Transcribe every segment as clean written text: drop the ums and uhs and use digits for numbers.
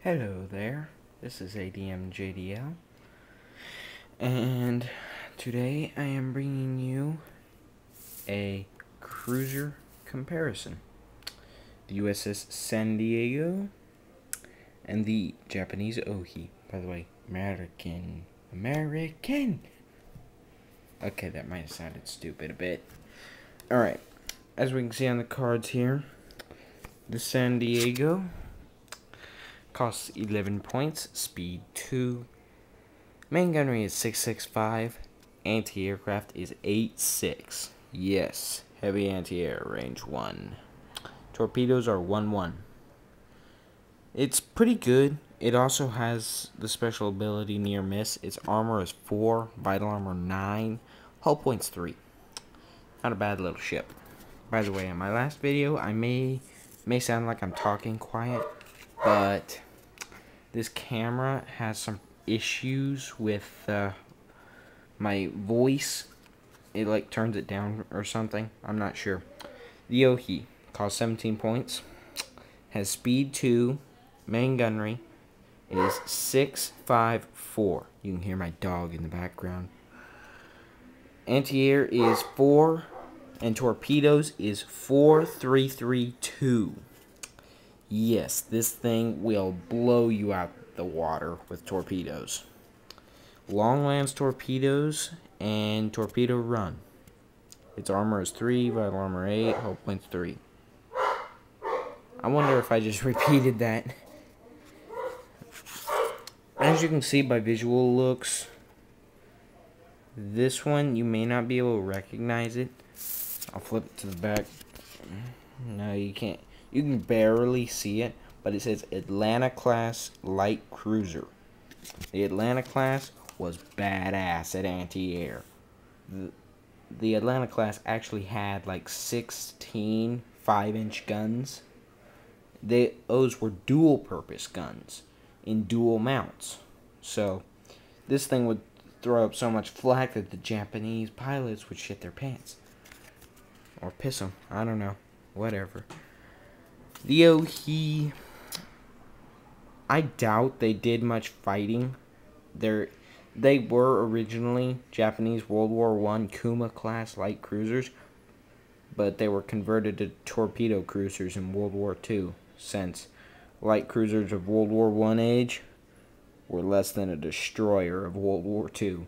Hello there, this is ADMJDL, and today I am bringing you a cruiser comparison. The USS San Diego and the Japanese Ohi. By the way, American. Okay, that might have sounded stupid a bit. Alright, as we can see on the cards here, the San Diego costs 11 points, speed 2, main gunnery is 665, anti-aircraft is 86. Yes, heavy anti-air, range 1. Torpedoes are 1-1. It's pretty good. It also has the special ability near miss. Its armor is 4, vital armor 9, hull points 3. Not a bad little ship. By the way, in my last video, I may sound like I'm talking quiet, but this camera has some issues with my voice. It like turns it down or something. I'm not sure. The Ohi costs 17 points. Has speed 2. Main gunnery is 654. You can hear my dog in the background. Anti-air is 4. And torpedoes is 4332. Yes, this thing will blow you out the water with torpedoes. Long lance torpedoes and torpedo run. Its armor is 3, vital armor 8, hull points 3. I wonder if I just repeated that. As you can see by visual looks, this one you may not be able to recognize it. I'll flip it to the back. No, you can't. You can barely see it, but it says Atlanta class light cruiser. The Atlanta class was badass at anti-air. The Atlanta class actually had like 16 5-inch guns. Those were dual purpose guns in dual mounts. So this thing would throw up so much flak that the Japanese pilots would shit their pants. Or piss them. I don't know. Whatever. The Ohi, I doubt they did much fighting. They were originally Japanese World War I Kuma class light cruisers, but they were converted to torpedo cruisers in World War II, since light cruisers of World War I age were less than a destroyer of World War II.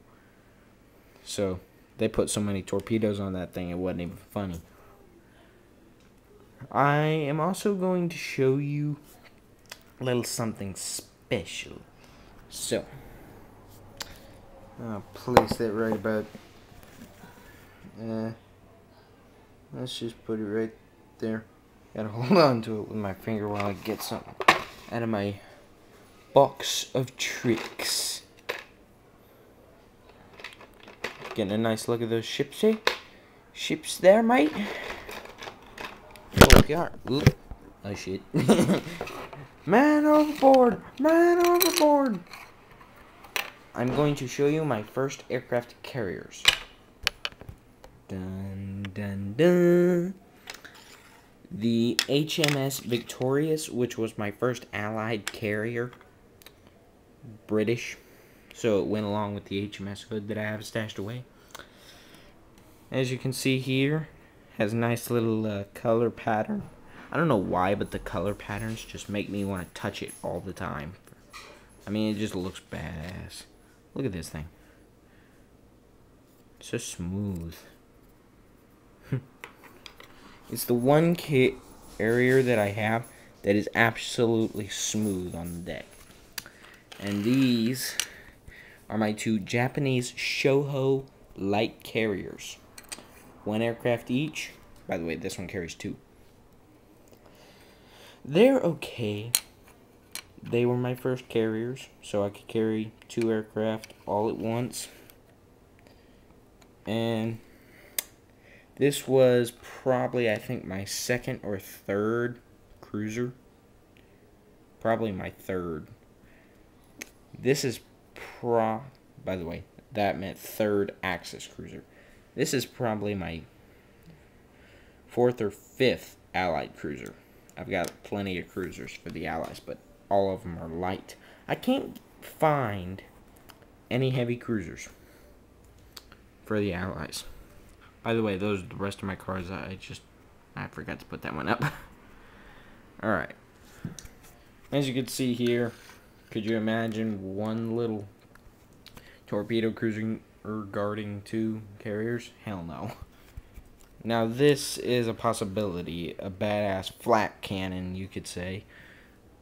So they put so many torpedoes on that thing it wasn't even funny. I am also going to show you a little something special. So, I'll place that right about. Let's just put it right there. Gotta hold on to it with my finger while I get something out of my box of tricks. Getting a nice look at those ships, eh? Ships there, mate. Oh, God. Oop. Oh, shit. Man overboard! Man overboard! I'm going to show you my first aircraft carriers. Dun, dun, dun. The HMS Victorious, which was my first Allied carrier. British. So it went along with the HMS Hood that I have stashed away. As you can see here, has a nice little color pattern. I don't know why, but the color patterns just make me want to touch it all the time. I mean, it just looks badass. Look at this thing. So smooth. It's the one carrier that I have that is absolutely smooth on the deck. And these are my two Japanese Shoho light carriers. 1 aircraft each. By the way, this one carries 2. They're okay. They were my first carriers, so I could carry 2 aircraft all at once. And this was probably, I think, my second or third cruiser. Probably my third. This is by the way, that meant third Axis cruiser. This is probably my 4th or 5th Allied cruiser. I've got plenty of cruisers for the Allies, but all of them are light. I can't find any heavy cruisers for the Allies. By the way, those are the rest of my cards. I forgot to put that one up. Alright. As you can see here, could you imagine one little torpedo cruising or guarding 2 carriers? Hell no. Now this is a possibility, a badass flak cannon, you could say,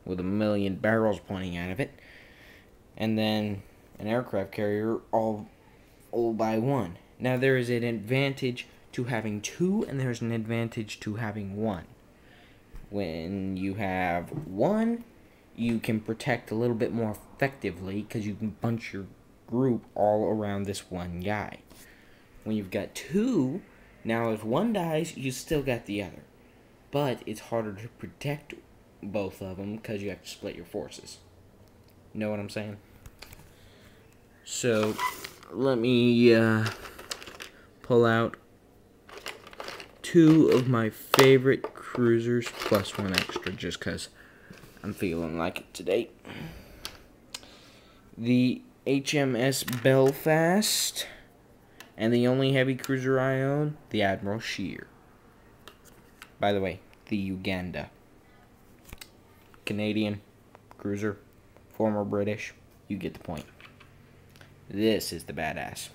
with 1,000,000 barrels pointing out of it, and then an aircraft carrier all by 1. Now there is an advantage to having 2, and there's an advantage to having 1. When you have 1, you can protect a little bit more effectively because you can bunch your group all around this one guy. When you've got 2, now if 1 dies, you still got the other. But it's harder to protect both of them because you have to split your forces. Know what I'm saying? So, let me pull out 2 of my favorite cruisers plus 1 extra just because I'm feeling like it today. The HMS Belfast, and the only heavy cruiser I own, the Admiral Scheer. By the way, the Uganda. Canadian cruiser, former British, you get the point. This is the badass.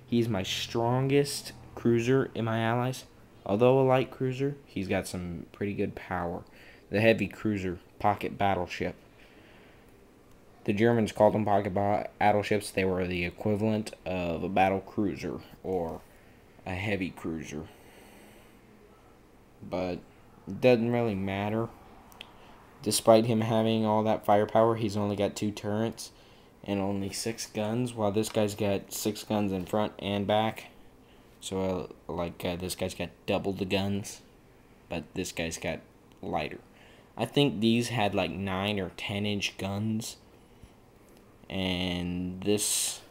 He's my strongest cruiser in my allies. Although a light cruiser, he's got some pretty good power. The heavy cruiser, pocket battleship. The Germans called them pocket battleships. They were the equivalent of a battle cruiser or a heavy cruiser. But it doesn't really matter. Despite him having all that firepower, he's only got 2 turrets and only 6 guns, while this guy's got 6 guns in front and back. So, this guy's got double the guns, but this guy's got lighter. I think these had like 9 or 10-inch guns, and this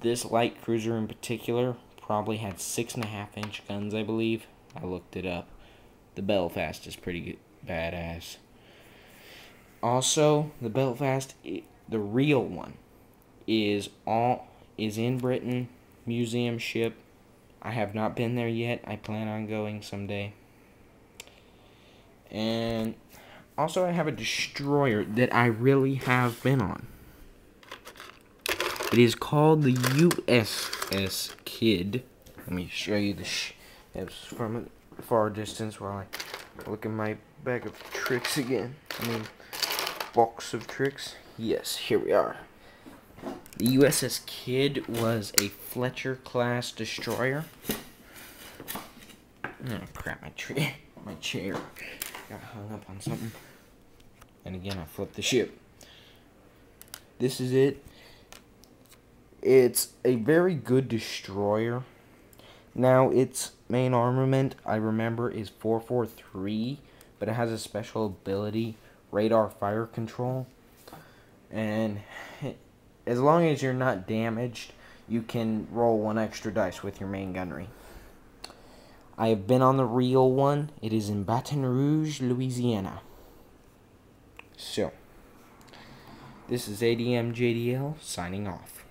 light cruiser in particular probably had 6.5-inch guns, I believe. I looked it up. The Belfast is pretty good, badass. Also, the Belfast, the real one, is in Britain, museum ship. I have not been there yet. I plan on going someday. And also I have a destroyer that I really have been on. It is called the USS Kidd. Let me show you the ships from a far distance while I look in my bag of tricks again. Box of tricks. Yes, here we are. The USS Kidd was a Fletcher-class destroyer. Oh, crap, my chair got hung up on something. And again, I flipped the ship. This is it. It's a very good destroyer. Now, its main armament, I remember, is 443, but it has a special ability, radar fire control. And as long as you're not damaged, you can roll 1 extra dice with your main gunnery. I have been on the real one. It is in Baton Rouge, Louisiana. So, this is ADM JDL signing off.